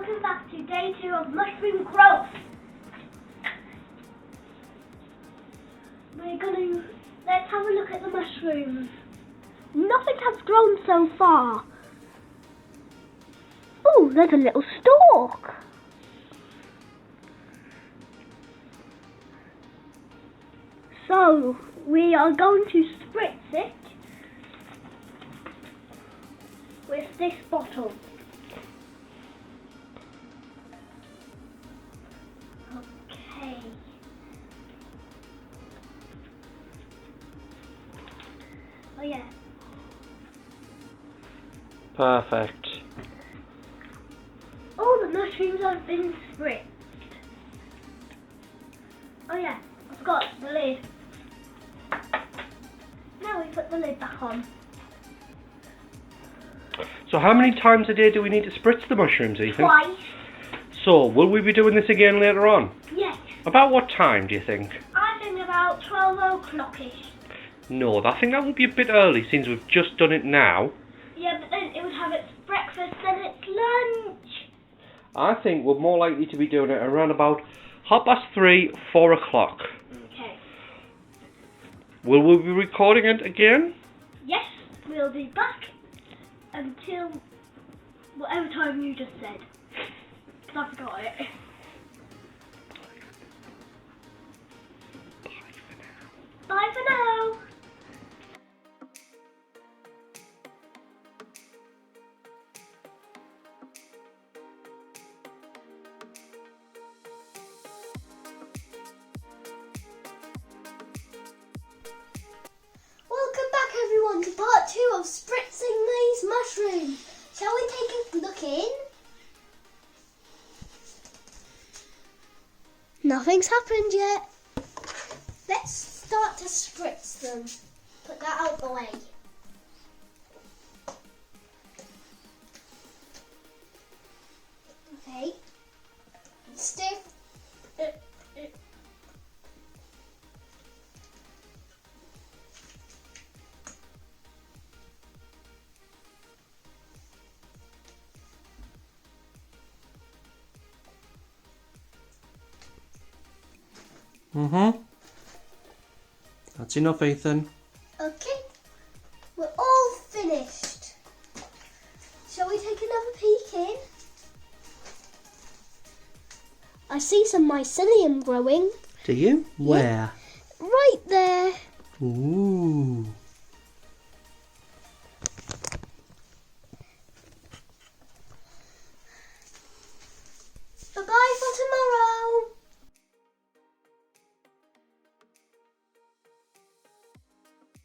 welcome back to day 2 of mushroom growth. Let's have a look at the mushrooms. Nothing has grown so far. Oh, there's a little stalk. So, we are going to spritz it with this bottle. Okay. Oh yeah. Perfect. All the mushrooms have been spritzed. Oh yeah, I forgot the lid. Now we put the lid back on. So how many times a day do we need to spritz the mushrooms, Ethan? Twice. So, will we be doing this again later on? Yes. About what time, do you think? I think about 12 o'clock-ish. No, I think that would be a bit early since we've just done it now. Yeah, but then it would have its breakfast and its lunch. I think we're more likely to be doing it around about 3:30, 4 o'clock. Okay. Will we be recording it again? Yes, we'll be back until whatever time you just said. 'Cause I forgot it. Bye for now. Welcome back everyone to part 2 of spritzing these mushrooms. Shall we take a look in? Nothing's happened yet. Let's start to spritz them. Put that out the way. Okay. Stiff. That's enough, Ethan. Okay, we're all finished. Shall we take another peek in? I see some mycelium growing. Do you? Where? Right there. Ooh.